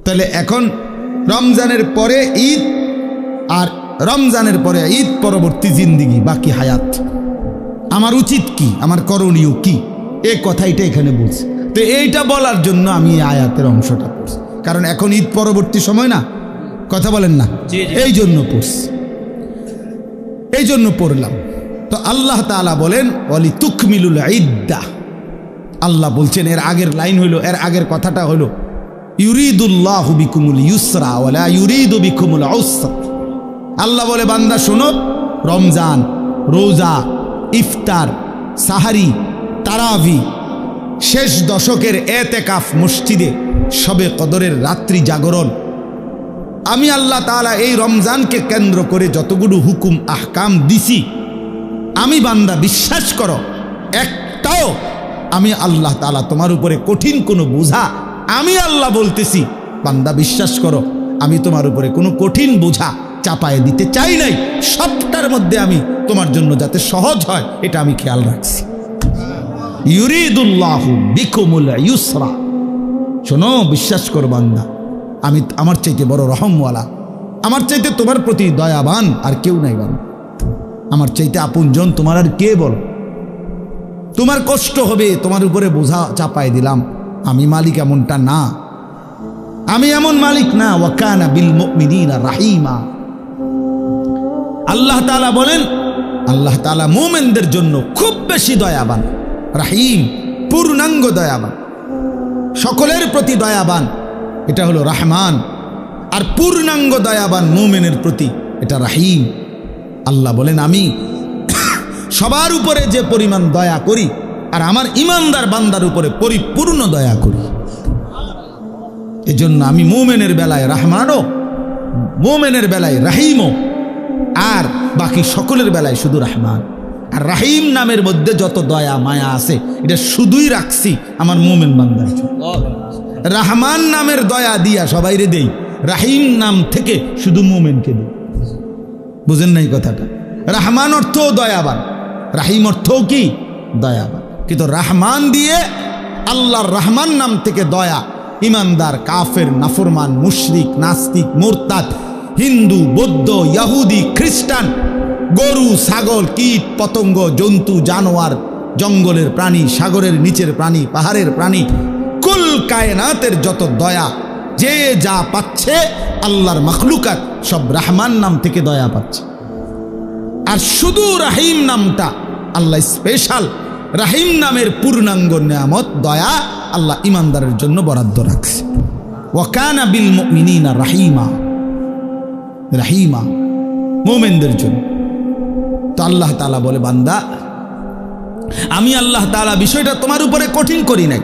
তাহলে এখন রমজানের পরে ঈদ, আর রমজানের পরে ঈদ পরবর্তী জিন্দিগি, বাকি হায়াত, আমার উচিত কি, আমার করণীয় কি, এই কথাইটা এখানে বলছি। তো এইটা বলার জন্য আমি এই আয়াতের অংশটা পড়ছি, কারণ এখন ঈদ পরবর্তী সময় না, কথা বলেন না, এই জন্য পড়ছি, এই জন্য পড়লাম। তো আল্লাহ তাআলা বলেন ওয়ালি তুকমিলুল ইদ্দাহ, আল্লাহ বলছেন, এর আগের লাইন হইল, এর আগের কথাটা হলো ইউরিদুল্লাহু বিকুমুল ইউসরা ওয়ালা ইউরিদু বিকুমুল উসরা। আল্লাহ বলে বান্দা শোনো, রমজান, রোজা, ইফতার, সাহারি, তারাবি, শেষ দশকের এতেকাফ মসজিদে, শবে কদরের রাত্রি জাগরণ, আমি আল্লাহ তাআলা এই রমজানকে কেন্দ্র করে যতগুলো হুকুম আহকাম দিছি, আমি বান্দা বিশ্বাস করো একটাও আমি আল্লাহ তাআলা তোমার উপরে কঠিন কোনো বোঝা, আমি আল্লাহ বলতেছি বান্দা বিশ্বাস করো, আমি তোমার উপরে কোনো কঠিন বোঝা চাপায় দিতে চাই নাই, সবটার মধ্যে আমি তোমার জন্য যাতে সহজ হয় এটা আমি খেয়াল রাখছি। ইউরিদুল্লাহু বিকুমুল ইউসরা, শোনো বিশ্বাস কর বান্দা, আমি আমার চাইতে বড় রহমওয়ালা, আমার চাইতে তোমার প্রতি দয়াবান আর কেউ নাই বান্দা, আমার চাইতে আপনজন তোমার আর কে বল, তোমার কষ্ট হবে, তোমার উপরে বোঝা চাপায় দিলাম, আমি মালিক এমনটা না, আমি এমন মালিক না। ওয়া কানা বিল মুমিনিনা রাহিমা, আল্লাহ তাআলা বলেন, আল্লাহ তাআলা মুমিনদের জন্য খুব বেশি দয়াবান, রাহিম পূর্ণাঙ্গ দয়াবান, সকলের প্রতি দয়াবান, এটা হলো রহমান, আর পূর্ণাঙ্গ দয়াবান মুমিনের প্রতি এটা রাহিম। আল্লাহ বলেন আমি সবার উপরে যে পরিমাণ দয়া করি, আর আমার ইমানদার বান্দার উপরে পরিপূর্ণ দয়া করি, এজন্য আমি মুমিনের বেলায় রহমানও, মুমিনের বেলায় রাহিমও, আর বাকি সকলের বেলায় শুধু রহমান। আর রাহিম নামের মধ্যে যত দয়া মায়া আছে এটা শুধুই রাখছি আমার মুমিন বান্দার জন্য। রহমান নামের দয়া দিয়া সবাইরে দেই, রাহিম নাম থেকে শুধু মুমিনকে দেই। বুঝেন নাই কথাটা? রহমান অর্থও দয়াবান, রাহিম অর্থও কি দয়াবান, কিন্তু রহমান দিয়ে আল্লাহর রহমান নাম থেকে দয়া ইমানদার, কাফের, নাফরমান, মুশরিক, নাস্তিক, মুরতাদ, হিন্দু, বৌদ্ধ, ইহুদি, খ্রিস্টান, গরু, ছাগল, কীট পতঙ্গ, জন্তু, জানোয়ার, জঙ্গলের প্রাণী, সাগরের নিচের প্রাণী, পাহাড়ের প্রাণী, কুল কায়নাতের যত দয়া যে যা পাচ্ছে আল্লাহর মাখলুকাত সব রহমান নাম থেকে দয়া পাচ্ছে। আর শুধু রাহিম নামটা আল্লাহ স্পেশাল, রাহিম নামের পূর্ণাঙ্গ নিয়ামত দয়া আল্লাহ ইমানদারের জন্য বরাদ্দ রাখছে। ওয়া কানা বিল মুমিনিনা রাহিমা, রাহিমা মুমিনদের জন্য। তো আল্লাহ তাআলা বলে বান্দা আমি আল্লাহ তাআলা বিষয়টা তোমার উপরে কঠিন করি নাই,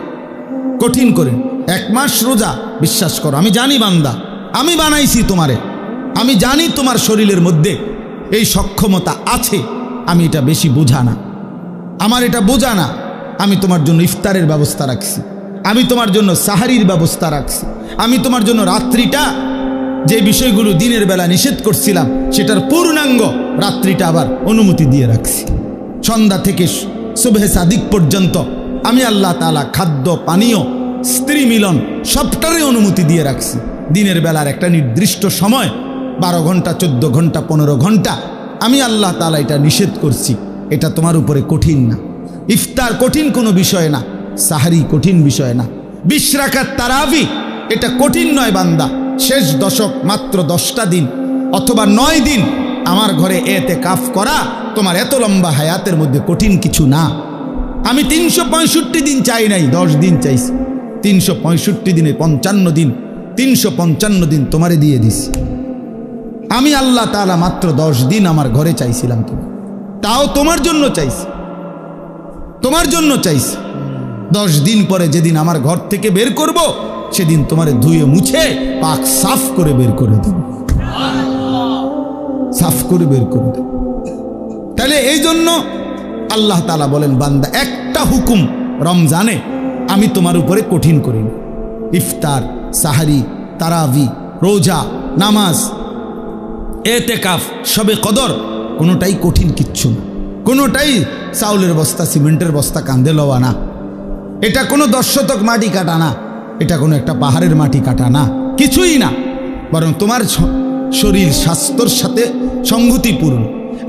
কঠিন করে 1 মাস রোজা, বিশ্বাস করো আমি জানি বান্দা, আমি বানাইছি তোমারে, আমি জানি তোমার শরীরের মধ্যে এই সক্ষমতা আছে, আমি এটা বেশি বোঝা না, আমার এটা বোঝা না, আমি তোমার জন্য ইফতারের ব্যবস্থা রাখছি, আমি তোমার জন্য সাহারির ব্যবস্থা রাখছি, আমি তোমার জন্য রাত্রিটা যে বিষয়গুলো দিনের বেলা নিষেধ করছিলাম সেটার পূর্ণাঙ্গ রাত্রিটা আবার অনুমতি দিয়ে রাখছি। সন্ধ্যা থেকে সুবহে সাদিক পর্যন্ত আমি আল্লাহ তাআলা খাদ্য, পানীয়, স্ত্রী মিলন সবটারই অনুমতি দিয়ে রাখছি। দিনের বেলার একটা নির্দিষ্ট সময় 12 ঘন্টা, 14 ঘন্টা, 15 ঘন্টা আমি আল্লাহ তাআলা এটা নিষেধ করছি, এটা তোমার উপরে কঠিন না। ইফতার কঠিন কোনো বিষয় না, সাহারি কঠিন বিষয় না, 20 রাকাত তারাবি এটা কঠিন নয় বান্দা। শেষ দশক মাত্র 10টা দিন অথবা 9 দিন আমার ঘরে এতেকাফ করা তোমার এত লম্বা হায়াতের মধ্যে কঠিন কিছু না। আমি 365 দিন চাই নাই, 10 দিন চাইছি। 365 দিনে 55 দিন, 355 দিন তোমারে দিয়ে দিছি। আমি আল্লাহ তাআলা মাত্র 10 দিন আমার ঘরে চাইছিলাম, তুমি তাও তোমার জন্য চাইছি, তোমার জন্য চাইছি। 10 দিন পরে যেদিন আমার ঘর থেকে বের করব সেদিন তোমারে ধুয়ে মুছে পাক সাফ করে বের করে দেব, সাফ করে বের করে দেব। তাহলে এই জন্য আল্লাহ তাআলা বলেন বান্দা একটা হুকুম রমজানে আমি তোমার উপরে কঠিন করিনি। ইফতার, সাহারি, তারাবি, রোজা, নামাজ, এতেকাফ, শবে কদর কোনোটাই কঠিন কিচ্ছু না, কোনোটাই চাউলের বস্তা, সিমেন্টের বস্তা কাঁধে লওয়া না, এটা কোনো 10 শতক মাটি কাটা না, এটা কোনো একটা পাহাড়ের মাটি কাটা না, কিছুই না, বরং তোমার শরীর স্বাস্থ্যর সাথে সংগতিপূর্ণ।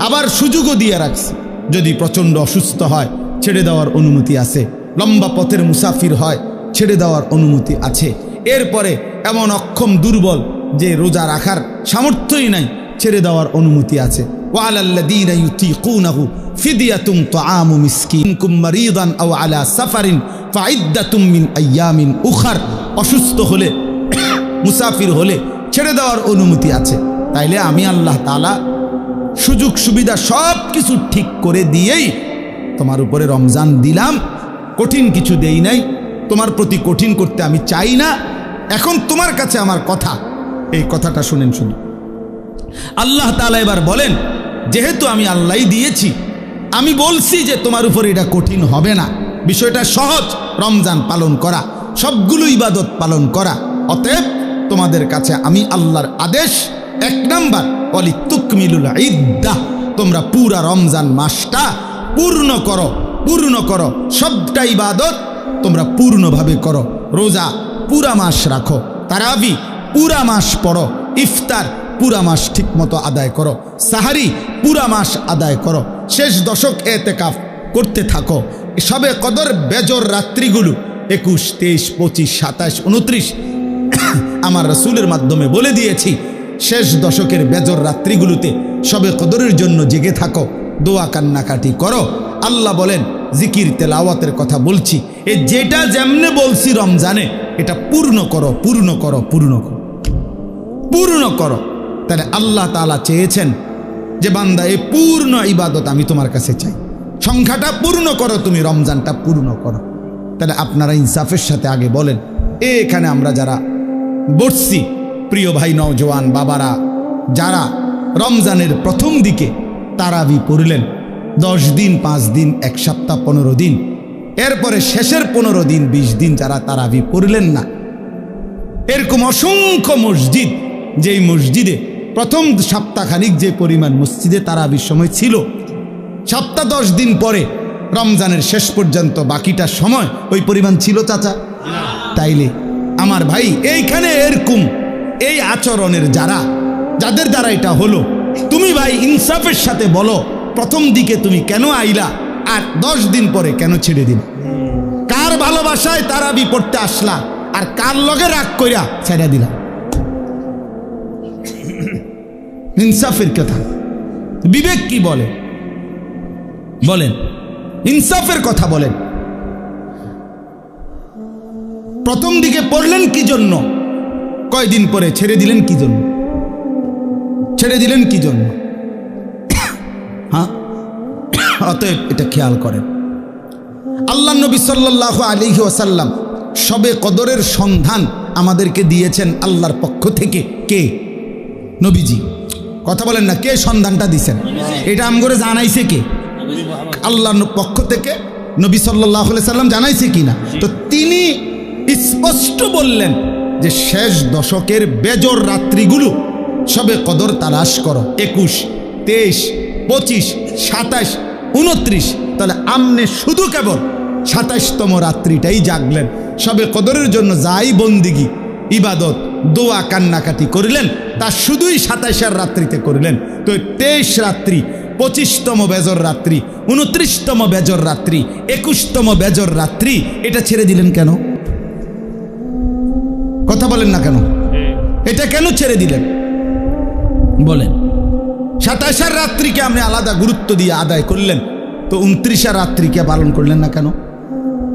আবার সুযোগও দিয়ে রাখছি, যদি প্রচণ্ড অসুস্থ হয় ছেড়ে দেওয়ার অনুমতি আছে, লম্বা পথের মুসাফির হয় ছেড়ে দেওয়ার অনুমতি আছে। এরপরে এমন অক্ষম দুর্বল যে রোজা রাখার সামর্থ্যই নাই, ছেড়ে দেওয়ার অনুমতি আছে। ওয়ালাল্লাযীনা ইউতীকুনাহু ফিদিয়াতুন তাআমু মিসকিন কুম মারিদান আও আলা সাফারিন ফাইদ্দাতুম মিন আইয়ামিন উখার। অসুস্থ হলে মুসাফির হলে ছেড়ে দেওয়ার অনুমতি আছে। তাইলে আমি আল্লাহ তাআলা সুযোগ সুবিধা সব কিছু ঠিক করে দিয়েই তোমার উপরে রমজান দিলাম, কঠিন কিছু দেই নাই। তোমার প্রতি কঠিন করতে আমি চাই না। এখন তোমার কাছে আমার কথা, এই কথাটা শুনেন শুধু। আল্লাহ তাআলা এবার বলেন, যেহেতু আমি আল্লাহই দিয়েছি, আমি বলছি যে তোমার উপরে এটা কঠিন হবে না, বিষয়টা সহজ, রমজান পালন করা, সবগুলো ইবাদত পালন করা। অতএব তোমাদের কাছে আমি আল্লাহর আদেশ, 1 নাম্বার ওয়ালিতুকমিলুল ইদ্দাহ, তোমরা পুরা রমজান মাসটা পূর্ণ করো, পূর্ণ করো, সবটা ইবাদত তোমরা পূর্ণভাবে করো। রোজা পুরা মাস রাখো, তারাবি পুরা মাস পড়ো, ইফতার পুরা মাস ঠিক মতো আদায় করো, সাহারি পুরা মাস আদায় করো, শেষ দশক এতেকাফ করতে থাকো। সবে কদর বেজর রাত্রিগুলো 21, 23, 25, 27, 29 আমার রাসূলের মাধ্যমে বলে দিয়েছি। শেষ দশকের বেজর রাত্রিগুলোতে সবে কদরের জন্য জেগে থাকো, দোয়া কান্নাকাটি করো। আল্লাহ বলেন, জিকির তেলাওয়াতের কথা বলছি, এ যেটা যেমনে বলছি রমজানে, এটা পূর্ণ করো, পূর্ণ করো, পূর্ণ করো, পূর্ণ করো। তাহলে আল্লাহ তাআলা চেয়েছেন যে বান্দা এই পূর্ণ ইবাদত আমি তোমার কাছে চাই, সংখ্যাটা পূর্ণ করো, তুমি রমজানটা পূর্ণ করো। তাহলে আপনারা ইনসাফের সাথে আগে বলেন, এখানে আমরা যারা বসছি, প্রিয় ভাই নওজোয়ান বাবারা, যারা রমজানের প্রথম দিকে তারাবি পড়লেন 10 দিন, 5 দিন, 1 সপ্তাহ, 15 দিন, এরপরে শেষের 15 দিন, 20 দিন যারা তারাবি পড়লেন না, এরকম অসংখ্য মসজিদ, যেই মসজিদে প্রথম সপ্তাহখানিক যে পরিমাণ মসজিদে তারাবির সময় ছিল, সপ্তাহ 10 দিন পরে রমজানের শেষ পর্যন্ত বাকিটা সময় ওই পরিমাণ ছিল চাচা? তাইলে আমার ভাই, এইখানে এরকম এই আচরণের যাদের দ্বারা এটা হলো, তুমি ভাই ইনসাফের সাথে বলো, প্রথম দিকে তুমি কেন আইলা আর 10 দিন পরে কেন ছেড়ে দিন? কার ভালোবাসায় তারাবি পড়তে আসলা আর কার লগে রাগ কইরা ছেড়ে দিলা? ইনসাফের কথা, বিবেক কি বলে? বলেন, ইনসাফের কথা বলেন। প্রথম দিকে পড়লেন কি জন্য? কয়দিন পরে ছেড়ে দিলেন কি জন্য? ছেড়ে দিলেন কি জন্য? হ্যাঁ, অতএব এটা খেয়াল করেন। আল্লাহ নবী সাল্লাল্লাহু আলাইহি ওয়াসাল্লাম শবে কদরের সন্ধান আমাদেরকে দিয়েছেন আল্লাহর পক্ষ থেকে। কে? নবীজি। কথা বলেন না, কে সন্ধানটা দিয়েছেন? এটা আমগরে জানাইছে কে? আল্লাহর পক্ষ থেকে নবী সাল্লাল্লাহু আলাইহি সাল্লাম জানাইছে কিনা? তো তিনি স্পষ্ট বললেন যে শেষ দশকের বেজর রাত্রিগুলো সবে কদর তালাশ করো, 21, 23, 25, 27, 29। তাহলে আমনে শুধু কেবল 27তম রাত্রিটাই জাগলেন, সবে কদরের জন্য যাই বন্দিগি ইবাদত দোয়া কান্নাকাটি করিলেন তা শুধুই 27 রাত্রিতে করিলেন। তো 23 রাত্রি, 25তম বেজর রাত্রি, 29তম বেজর রাত্রি, 21তম বেজর রাত্রি, এটা ছেড়ে দিলেন কেন? কথা বলেন না কেন? এটা কেন ছেড়ে দিলেন বলেন? 27 রাত্রিকে আপনি আলাদা গুরুত্ব দিয়ে আদায় করলেন, তো 29 রাত্রিকে পালন করলেন না কেন?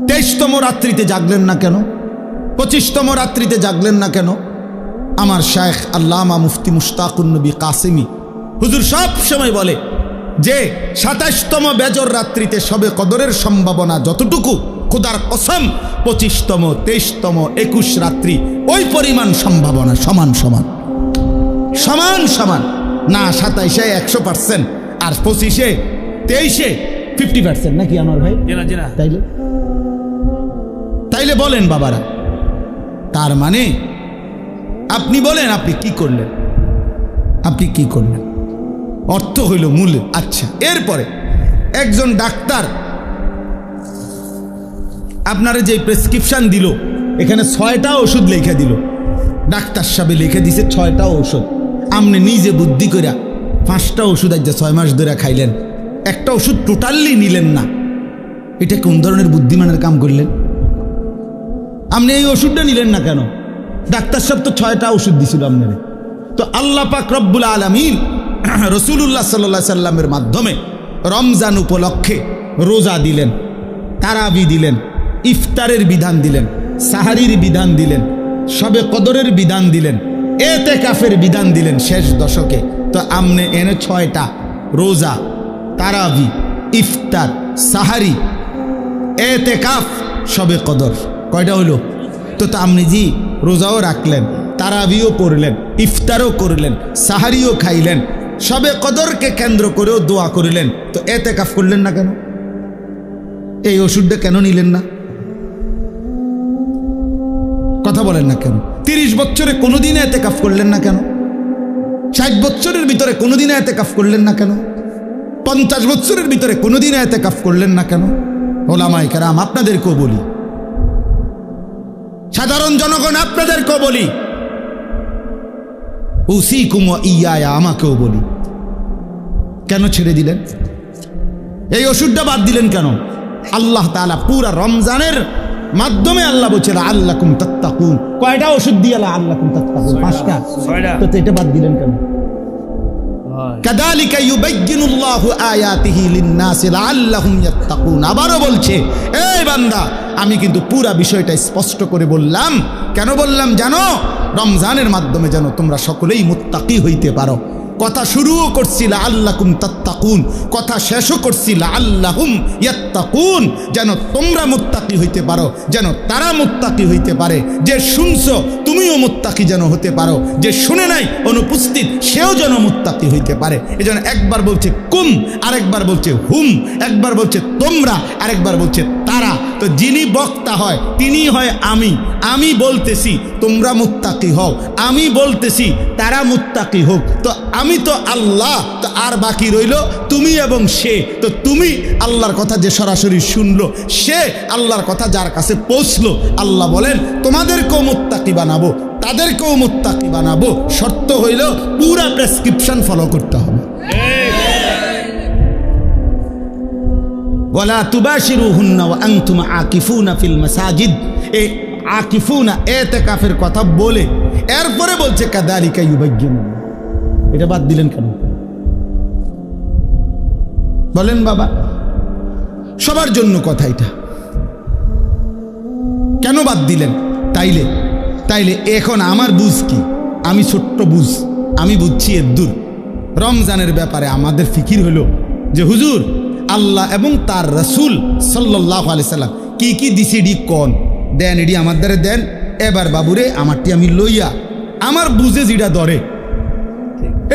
23তম রাত্রিতে জাগলেন না কেন? 25তম রাত্রিতে জাগলেন না কেন? আমার শায়েখ আল্লামা মুফতি মুশতাকুন নবী কাসেমি হুজুর সব সময় বলে যে 27তম বেজর রাত্রিতে সবে কদরের সম্ভাবনা যতটুকু, খোদার কসম 25তম, 23তম, 21 রাত্রি ওই পরিমাণ সম্ভাবনা সমান সমান, সমান সমান না। 27-এ 100% আর 25-এ 23-এ 50%, নাকি আমার ভাই? তাইলে বলেন বাবারা, তার মানে আপনি বলেন আপনি কি করলেন? আপনি কি করলেন? অর্থ হইল মূল। আচ্ছা, এরপরে একজন ডাক্তার আপনারা যে প্রেসক্রিপশন দিল, এখানে 6টা ওষুধ লেখা দিল, ডাক্তার সাহেব লিখে দিছে 6টা ঔষধ, আপনি নিজে বুদ্ধি কইরা 5টা ওষুধ আজ 6 মাস ধরে খাইলেন, একটা ওষুধ টোটালি নিলেন না, এটা কোন ধরনের বুদ্ধিমানের কাম করলেন? আপনি এই ওষুধটা নিলেন না কেন? ডাক্তার সাহেব তো 6টা ওষুধ দিছিল আপনারে। তো আল্লাহ পাক রব্বুল আলামিন রাসূলুল্লাহ সাল্লাল্লাহু আলাইহি সাল্লামের মাধ্যমে রমজান উপলক্ষে রোজা দিলেন, তারাবি দিলেন, ইফতারের বিধান দিলেন, সাহারির বিধান দিলেন, শবে কদরের বিধান দিলেন, এতেকাফের বিধান দিলেন শেষ দশকে। তো আমনে এনে 6টা রোজা, তারাবি, ইফতার, সাহারি, এতেকাফ, শবে কদর, কয়টা হইল? তো আপনি জি রোজাও রাখলেন, তারাবিও পড়লেন, ইফতারও করলেন, সাহারিও খাইলেন, শবে কদরকে কেন্দ্র করেও দোয়া করলেন, তো এতেকাফ করলেন না কেন? এই ওষুধটা কেন নিলেন না? কথা বলেন না কেন? 30 বছরে কোনোদিন এতেকাফ করলেন না কেন? 60 বছরের ভিতরে কোনোদিন এতেকাফ করলেন না কেন? 50 বছরের ভিতরে কোনোদিন এতেকাফ করলেন না কেন? ওলামায়ে কেরাম আপনাদেরকেও বলি, সাধারণ জনগণ আপনাদেরকেও বলি, উসিকুম ওয়া ইয়া, আমাকেও বলি, কেন ছেড়ে দিলেন? এই ওষুধটা বাদ দিলেন কেন? আল্লাহ তাআলা পুরা রমজানের মাধ্যমে আল্লাহ বলছে লাআল্লাকুম তাত্তাকুন। কয়টা ওষুধ দিয়ে লাআল্লাকুম তাত্তাকুন? 5টা। তো এটা বাদ দিলেন কেন? কাযালিকা ইউবাইয়িনুল্লাহু আয়াতিহি লিন-নাসি লাআল্লাহুম ইয়াত্তাকুন। আবারও বলছে, এই বান্দা, আমি কিন্তু পুরা বিষয়টা স্পষ্ট করে বললাম। কেন বললাম জানো? রমজানের মাধ্যমে যেন তোমরা সকলেই মুত্তাকি হইতে পারো। কথা শুরুও করছি লাআল্লাকুম তাত্তাকুন, কথা শেষও করছি লাআল্লাহুম ইয়াত্তাকুন, যেন তোমরা মুত্তাকি হইতে পারো, যেন তারা মুত্তাকি হইতে পারে। যে শুনছো তুমিও মুত্তাকি যেন হতে পারো, যে শুনে নাই অনুপস্থিত সেও যেন মুত্তাকি হইতে পারে। এজন্য একবার বলছে কুম, আরেকবার বলছে হুম, একবার বলছে তোমরা, আরেকবার বলছে তারা। তো যিনি বক্তা হয় তিনি হয় আমি। আমি বলতেছি তোমরা মুত্তাকি হও, আমি বলতেছি তারা মুত্তাকি হোক। তো আমি তো আল্লাহ, তো আর বাকি রইল তুমি এবং সে। তো তুমি আল্লাহর কথা যে সরাসরি শুনলো, সে আল্লাহর কথা যার কাছে পৌঁছলো, আল্লাহ বলেন তোমাদেরকেও মুত্তাকি বানাবো, তাদেরকেও মুত্তাকি বানাবো। শর্ত হইল পুরা প্রেসক্রিপশন ফলো করতে হবে। ওয়ালা তুবাশিরুহুন্না ওয়া আনতুম আকিফুনা ফিল মাসাজিদ। এই আকিফুনা এতেকাফের কথা বলে এরপরে বলছে কাযালিকা ইউবাইয়িনুল্লাহ। এটা বাদ দিলেন কেন? বলেন বাবা, সবার জন্য কথা এটা, কেন বাদ দিলেন? তাইলে এখন আমার বুঝ কি? আমি ছোট্ট বুঝ, আমি বুঝছি এদ্দুর। রমজানের ব্যাপারে আমাদের ফিকির হলো যে হুজুর আল্লাহ এবং তার রাসূল সাল্লাল্লাহু আলাইহি সাল্লাম কি কি দিছে ডি কোন দেন, এডি আমার দ্বারে দেন। এবার বাবুরে আমারটি আমি লইয়া আমার বুঝে যেটা ধরে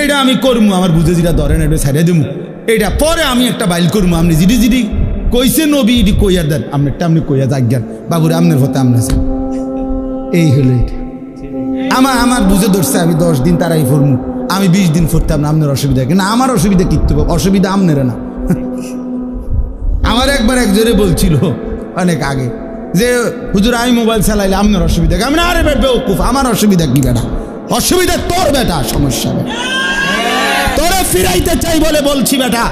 এইটা আমি করবো, আমার বুঝে যেটা ধরেন এটা ছাড়িয়ে দেবো। এইটা পরে আমি একটা বাইল করবো, আপনি জিডি কইছে নবী ইডি কইয়া দেন, আপনারটা আপনি কইয়া যাজ্ঞান বাবুরে আপনার হতে আপনার। এই হলো এটা। আমার বুঝে ধরছে আমি 10 দিন তারাই ফরমু, আমি 20 দিন ফরতাম না, আপনার অসুবিধা কি না? আমার অসুবিধা কিচ্ছু, অসুবিধা আপনার না। আমার একবার একজনে বলছিল অনেক আগে যে হুজুর আমি মোবাইল চালাইলে আপনার অসুবিধা কি? আমি না, আরে বেউকুফ, আমার অসুবিধা কি বেটা? অসুবিধা তোর বেটা, সমস্যা বেটা। তোরে ফিরাইতে চাই বলে বলছি বেটা,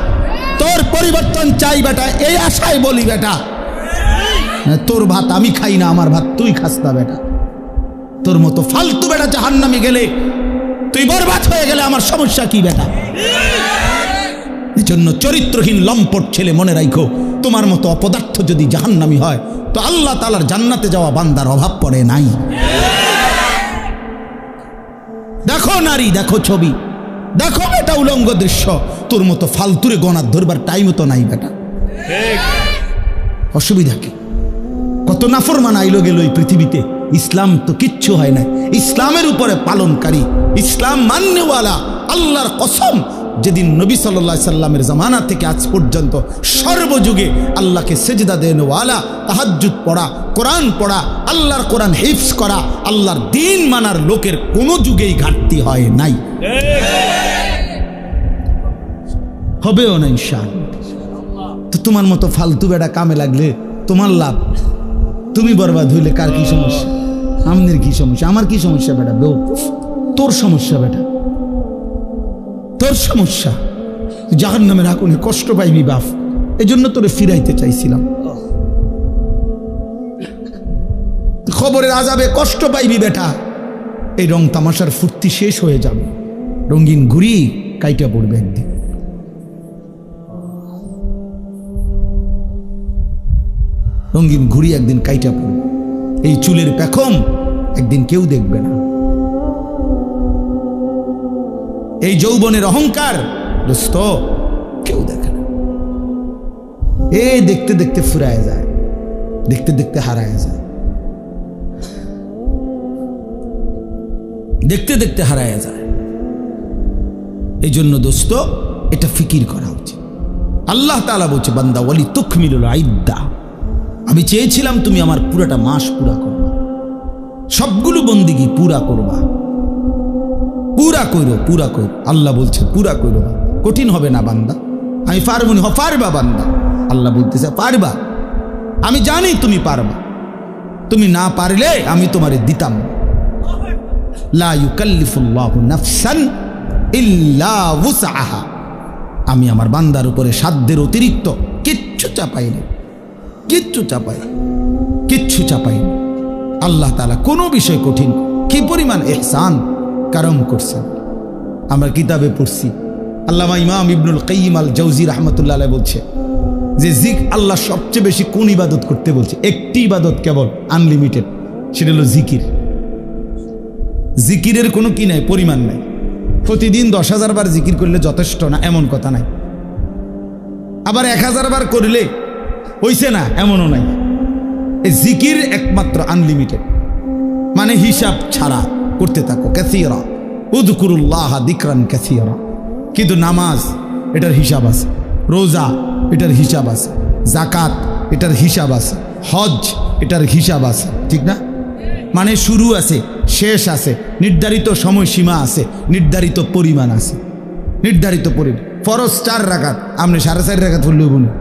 তোর পরিবর্তন চাই বেটা, এই আশায় বলি বেটা। তোর ভাত আমি খাই না, আমার ভাত তুই খাস না বেটা। তোর মতো ফালতু বেটা জাহান্নামে গেলে, তুই বরবাদ হয়ে গেলে আমার সমস্যা কি বেটা? এজন্য চরিত্রহীন লম্পট ছেলে মনে রাখো, তোমার মতো অপদার্থ যদি জাহান্নামী হয় তো আল্লাহ তাআলার জান্নাতে যাওয়া বান্দার অভাব পড়ে নাই। দেখো নারী, দেখো ছবি, দেখো বেটা উলঙ্গ দৃশ্য, তোর মতো ফালতুরে গণার ধরবার টাইম তো নাই বেটা। অসুবিধা কি? কত নাফরমান আইলো গেল এই পৃথিবীতে, ইসলাম তো কিচ্ছু হয় না। ইসলামের উপরে পালনকারী, ইসলাম মান্যওয়ালা, আল্লাহর কসম, যেদিন নবী সাল্লাল্লাহু আলাইহি সাল্লামের জামানা থেকে আজ পর্যন্ত সর্বযুগে আল্লাহকে সেজদা দেনওয়ালা, তাহাজ্জুদ পড়া, কোরআন পড়া, আল্লাহর কোরআন হিফজ করা, আল্লাহর দ্বীন মানার লোকের কোনো যুগেই ঘাটতি হয় নাই, হবেও না ইনশাআল্লাহ। তো তোমার মতো ফালতু বেটা কামে লাগলে তোমার লাভ, তুমি বরবাদ হইলে কার কি সমস্যা? আমাদের কি সমস্যা? আমার কি সমস্যা বেটা? বেউকুফ, তোর সমস্যা বেটা, তোর সমস্যা। জাহান্নামের আগুনে কষ্ট পাইবি বাপ, এই জন্য তোরে ফিরাইতে চাইছিলাম। খবরের আযাবে কষ্ট পাইবি বেটা, এই রং তামাশার ফুর্তি শেষ হয়ে যাবে, রঙিন ঘুরি কাইটা পড়বে একদিন। রঙিন ঘুরি একদিন কাইটা পড়বে, এই চুলের পেখম একদিন কেউ দেখবে না, এই যৌবনের অহংকার দোস্ত কেউ দেখে না। এ দেখতে দেখতে ফুরায় যায়, দেখতে দেখতে হারায় যায়, দেখতে দেখতে হারায় যায়। এই জন্য দোস্ত এটা ফিকির করা উচিত। আল্লাহ তাআলা বলছে, বান্দা ওয়ালি তুকমিলুল ইদ্দা, আমি চেয়েছিলাম তুমি আমার পুরাটা মাস পুরা করবা, সবগুলো বন্দিগি পুরা করবা, পুরা কইরো, পুরা কইরো। আল্লাহ বলছে পুরা কইরো, কঠিন হবে না বান্দা, আমি পারবনি। পারবা বান্দা, আল্লাহ বলতেছে পারবা, আমি জানি তুমি পারবা, তুমি না পারলে আমি তোমারে দিতাম। লা ইউকাল্লিফুল্লাহু নাফসান ইল্লা উসআহা, আমি আমার বান্দার উপরে সাধ্যের অতিরিক্ত কিচ্ছু চাপাই না, কিচ্ছু চাপাই, কিচ্ছু চাপাই না। আল্লাহ তাআলা কোনো বিষয় কঠিন, কি পরিমাণ ইহসান কারম করছেন। আমরা কিতাবে পড়ছি, আল্লামা ইমাম ইবনুল কাইয়িম আল জাওজি রাহমাতুল্লাহ আলাইহি বলছে যে আল্লাহ সবচেয়ে বেশি কোন ইবাদত করতে বলছে? একটি ইবাদত কেবল, আনলিমিটেড, সেটা হলো জিকির। জিকিরের কোনো কি নাই, পরিমাণ নাই। প্রতিদিন 10,000 বার জিকির করলে যথেষ্ট না এমন কথা নাই, আবার 1000 বার করলে হইছে না এমনও নাই। এই জিকির একমাত্র আনলিমিটেড, মানে হিসাব ছাড়া করতে থাকো। কাসীরা উযকুরুল্লাহ যিকরান কাসীরা। কিন্তু নামাজ এটার হিসাব আছে, রোজা এটার হিসাব আছে, যাকাত এটার হিসাব আছে, হজ এটার হিসাব আছে, ঠিক না? মানে শুরু আছে, শেষ আছে, নির্ধারিত সময়সীমা আছে, নির্ধারিত পরিমাণ আছে, নির্ধারিত পরিমাণ। ফরজ 4 রাকাত, আপনি 4.5 রাকাত পড়লেও বলুন,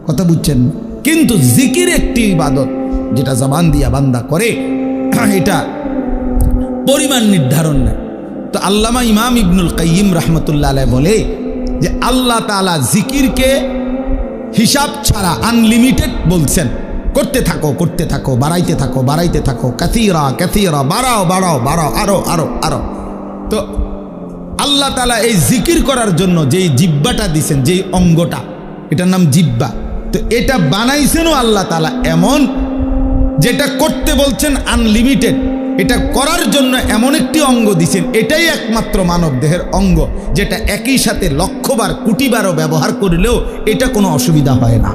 কথা বুঝছেন? কিন্তু জিকির একটি ইবাদত যেটা জবান দিয়া বান্দা করে, এটা পরিমাণ নির্ধারণ নেই। তো আল্লামা ইমাম ইবনুল কাইয়িম রাহমাতুল্লাহ আলাইহি বলে যে আল্লাহ তাআলা জিকিরকে হিসাব ছাড়া আনলিমিটেড বলছেন, করতে থাকো, করতে থাকো, বাড়াইতে থাকো, বাড়াইতে থাকো, কাসীরা কাসীরা, বাড়াও বাড়াও বাড়াও, আরো আরো আরো। তো আল্লাহ তাআলা এই জিকির করার জন্য যেই জিহ্বাটা দিছেন, যেই অঙ্গটা, এটার নাম জিহ্বা। তো এটা বানাইছেনও আল্লাহ তাআলা এমন, যেটা করতে বলছেন আনলিমিটেড, এটা করার জন্য এমন একটি অঙ্গ দিছেন, এটাই একমাত্র মানব দেহের অঙ্গ, যেটা একই সাথে লক্ষবার কোটিবারও ব্যবহার করলেও এটা কোনো অসুবিধা হয় না।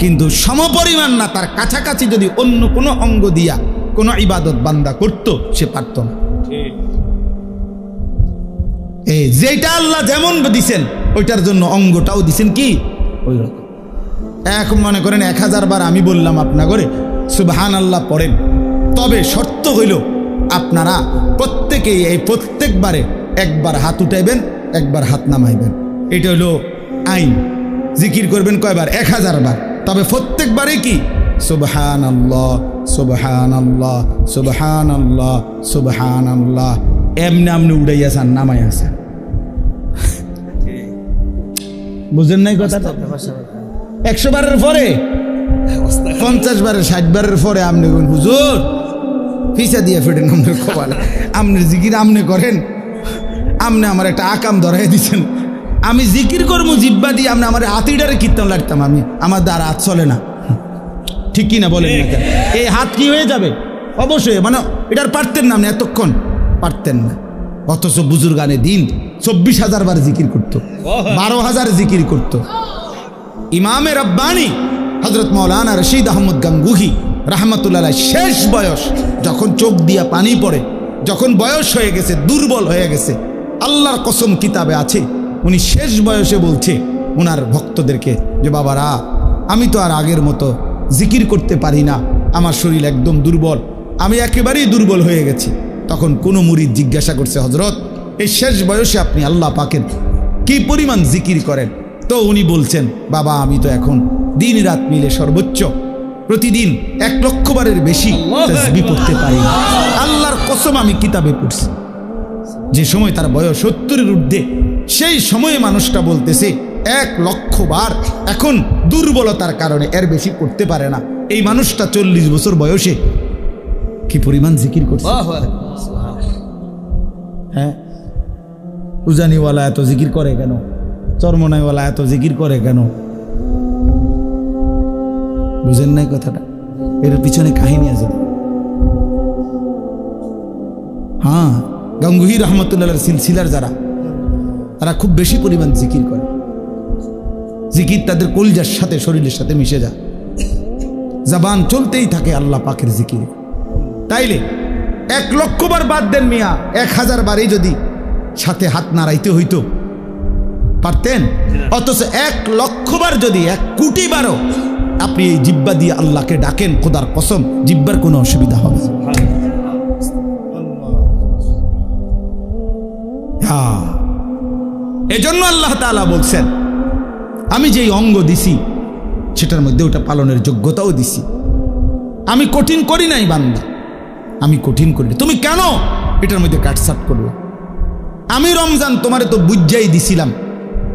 কিন্তু সমপরিমাণ না, তার কাছাকাছি যদি অন্য কোনো অঙ্গ দিয়া কোনো ইবাদত বান্দা করত, সে পারত না। এই যেটা আল্লাহ যেমন দিছেন ওইটার জন্য অঙ্গটাও দিছেন কি ওই রকম। এখন মনে করেন 1000 বার আমি বললাম আপনা করে সুবহানাল্লাহ পড়েন, তবে শর্ত হইল আপনারা প্রত্যেকেই এই প্রত্যেকবারে একবার হাত উঠাইবেন, একবার হাত নামাইবেন। এটা হলো আইন। জিকির করবেন কয়বার? 1000 বার। তবে প্রত্যেকবারে কি সুবহানাল্লাহ সুবহানাল্লাহ সুবহানাল্লাহ সুবহানাল্লাহ, এমনি আমনি উড়াইয়াছেন, নামাইয়াছেন। বুঝেন নাই কথাটা? 100 বারের পরে, 50 বারের, 60 বারের পরে আপনি হুজুর ফিসা দিয়ে ফেটেন আমাদের কপালে, আপনি জিকির আমনে করেন, আপনি আমার একটা আকাম ধরাই দিচ্ছেন, আমি জিকির করবো জিব্বা দিয়ে, আপনি আমার হাতিটারে কীর্তন লাগতাম, আমি আমার দ্বারা হাত চলে না। ঠিক কি না বলেন? এই হাত কি হয়ে যাবে? অবশ্যই, মানে এটার পারতেন না, আপনি এতক্ষণ পারতেন না। অথচ বুজুর্গানে দিন 24,000 বার জিকির করতো, 12,000 জিকির করতো। ইমামে রব্বানি হযরত মাওলানা রশিদ আহমদ গাঙ্গুহি রাহমাতুল্লাহ আলাইহি শেষ বয়স, যখন চোখ দিয়া পানি পড়ে, যখন বয়স হয়ে গেছে, দুর্বল হয়ে গেছে, আল্লাহর কসম কিতাবে আছে, উনি শেষ বয়সে বলছে ওনার ভক্তদেরকে যে বাবারা, আমি তো আর আগের মতো জিকির করতে পারি না, আমার শরীর একদম দুর্বল, আমি একেবারেই দুর্বল হয়ে গেছি। তখন কোনো মুরিদ জিজ্ঞাসা করছে, হযরত এই শেষ বয়সে আপনি আল্লাহ পাকের কি পরিমাণ জিকির করেন? তো উনি বলছেন, বাবা আমি তো এখন দিন রাত মিলে সর্বোচ্চ প্রতিদিন 1,00,000 বারের বেশি তাসবিহ পড়তে পারি। আল্লাহর কসম আমি কিতাবে পড়ছি, যে সময় তার বয়স 70-এর ঊর্ধ্বে, সেই সময়ে মানুষটা বলতেছে 1,00,000 বার। এখন দুর্বলতার কারণে এর বেশি পড়তে পারে না। এই মানুষটা 40 বছর বয়সে কি পরিমাণ জিকির করছে। হ্যাঁ, উজানিওয়ালা এত জিকির করে কেন? চরমনাইওয়ালা এত জিকির করে কেন? বুঝেন নাই কথাটা? এর পিছনে কাহিনী আছে। হ্যাঁ, গাঙ্গুহি রহমতুল্লাহর সিলসিলার যারা, তারা খুব বেশি পরিমাণ জিকির করে। জিকির তাদের কলজার সাথে, শরীরের সাথে মিশে যায়, জবান চলতেই থাকে আল্লাহ পাকের জিকির। তাইলে 1,00,000 বার বাদ দেন মিয়া, 1000 বারই যদি সাথে হাত নাড়াইতে হইতো পারতেন। অথচ 1,00,000 বার যদি 1 কোটি বারও আপনি এই জিব্বা দিয়ে আল্লাহকে ডাকেন, খোদার কসম জিব্বার কোনো অসুবিধা হবে না। এজন্য আল্লাহ তাআলা বলছেন, আমি যেই অঙ্গ দিছি সেটার মধ্যে ওটা পালনের যোগ্যতাও দিছি। আমি কঠিন করি নাই বান্দা, আমি কঠিন করি। তুমি কেন এটার মধ্যে কাটসাট করলা? আমি রমজান তোমারে তো বুঝাই দিছিলাম,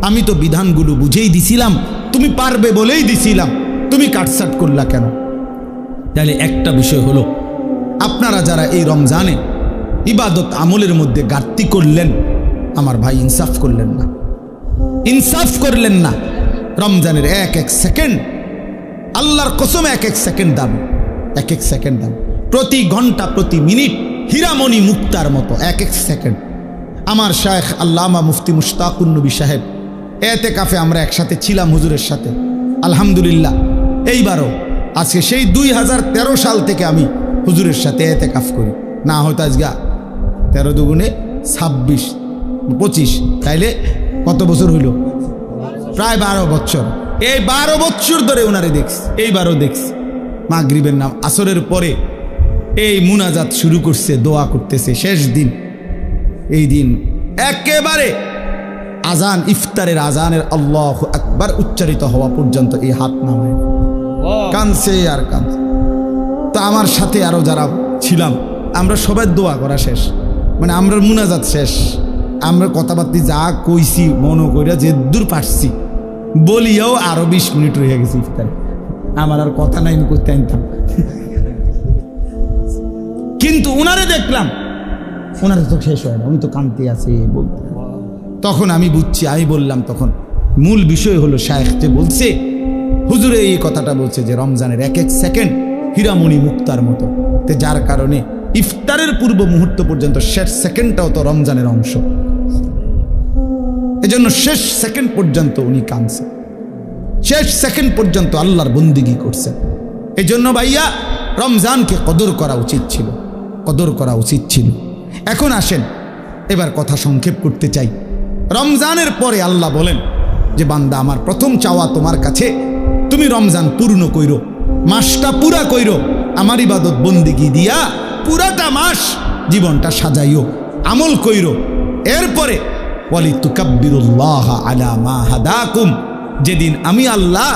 আমি তো বিধানগুলো বুঝেই দিছিলাম, তুমি পারবে বলেই দিছিলাম, তুমি কাটসাট করলা কেন? তাহলে একটা বিষয় হলো, আপনারা যারা এই রমজানে ইবাদত আমলের মধ্যে ঘাটতি করলেন, আমার ভাই ইনসাফ করলেন না, ইনসাফ করলেন না। রমজানের এক এক সেকেন্ড, আল্লাহর কসম এক এক সেকেন্ড দাম, এক এক সেকেন্ড দাম, প্রতি ঘন্টা প্রতি মিনিট হীরামণি মুক্তার মতো এক এক সেকেন্ড। আমার শায়েখ আল্লামা মুফতি মুশতাকুন নবী সাহেব এতেকাফে আমরা একসাথে ছিলাম হুজুরের সাথে, আলহামদুলিল্লাহ। এইবারও আজকে সেই 2013 সাল থেকে আমি হুজুরের সাথে এতেকাফ করি, না হয়তো আজকে 13 দুগুণে 26 25, তাইলে কত বছর হইল? প্রায় 12 বছর। এই 12 বছর ধরে ওনারে দেখছি, এইবারও দেখছি। মাগরিবের নাম আসরের পরে এই মুনাজাত শুরু করছে, দোয়া করতেছে। শেষ দিন, এই দিন একেবারে আজান, ইফতারের আজানের আল্লাহু আকবার উচ্চারিত হওয়া পর্যন্ত এই হাত নামায় কানছে আর কানছে। তো আমার সাথে আরো যারা ছিলাম, আমরা সবাই দোয়া করা শেষ, মানে আমরা মুনাজাত শেষ, আমরা কথাবার্তা যা কইছি মনে কইরা যে দূর পারছি বলিয়াও আরো 20 মিনিট রয়ে গেছে ইফতারে। আমার আর কথা নাই, আমি করতে আনতাম। কিন্তু উনারে দেখলাম, ওনারে তো শেষ হয় না, উনি তো কানতে আছে বলতে। তখন আমি বুঝছি, আমি বললাম, তখন মূল বিষয় হলো শায়েখ যে বলছে, হুজুরে এই কথাটা বলছে যে রমজানের এক এক সেকেন্ড হীরামণি মুক্তার মতো, যার কারণে ইফতারের পূর্ব মুহূর্ত পর্যন্ত শেষ সেকেন্ডটাও তো রমজানের অংশ। এজন্য শেষ সেকেন্ড পর্যন্ত উনি কানছে, শেষ সেকেন্ড পর্যন্ত আল্লাহর বন্দিগি করছে। এজন্য ভাইয়া রমজানকে কদর করা উচিত ছিল, কদর করা উচিত ছিল। এখন আসেন, এবার কথা সংক্ষেপ করতে চাই। রমজানের পরে আল্লাহ বলেন যে বান্দা আমার প্রথম চাওয়া তোমার কাছে, তুমি রমজান পূর্ণ কইরো, মাসটা পুরা কইরো, আমার ইবাদত বন্দিগি দিয়া পুরাটা মাস জীবনটা সাজাইও, আমল কইরো। এরপরে ওয়ালিতুকাব্বিরুল্লাহ আলা মা হাদাকুম, যেদিন আমি আল্লাহ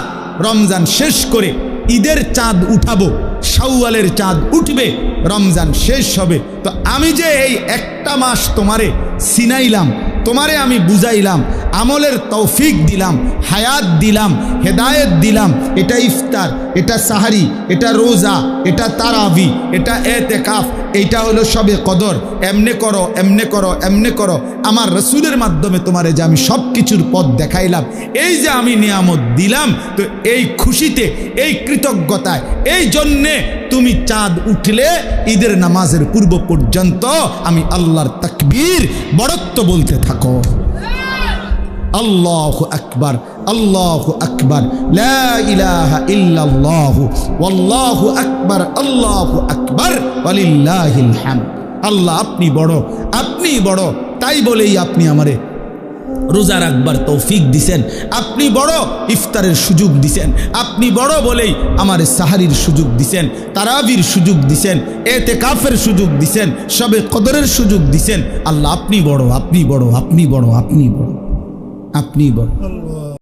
রমজান শেষ করে ঈদের চাঁদ উঠাবো, শাওয়ালের চাঁদ উঠবে, রমজান শেষ হবে, তো আমি যে এই একটা মাস তোমারে সিনাইলাম, তোমারে আমি বুঝাইলাম, আমলের তৌফিক দিলাম, হায়াত দিলাম, হেদায়েত দিলাম, এটা ইফতার, এটা সাহারি, এটা রোজা, এটা তারাবি, এটা এতেকাফ, এইটা হলো সবে কদর, এমনে করো, এমনে করো, এমনে করো। আমার রসুলের মাধ্যমে তোমারে যে আমি সব কিছুর পথ দেখাইলাম, এই যে আমি নিয়ামত দিলাম, তো এই খুশিতে, এই কৃতজ্ঞতায়, এই জন্যে তুমি চাঁদ উঠলে ঈদের নামাজের পূর্ব পর্যন্ত আমি আল্লাহর তাকবীর বড়ত্ব বলতে থাকো, আল্লাহু আকবার, আল্লাহু আকবার, লা ইলাহা ইল্লাল্লাহু ওয়াল্লাহু আকবার, আল্লাহু আকবার ওয়ালিল্লাহিল হামদ। আল্লাহ আপনি বড়, আপনি বড়, তাই বলেই আপনি আমারে রোজা রাখবার তৌফিক দিছেন, আপনি বড় ইফতারের সুযোগ দিছেন, আপনি বড় বলেই আমার সাহারির সুযোগ দিছেন, তারাবির সুযোগ দিছেন, এতেকাফের সুযোগ দিছেন, সবে কদরের সুযোগ দিছেন। আল্লাহ আপনি বড়, আপনি বড়, আপনি বড়, আপনি বড়, আপনি বড়।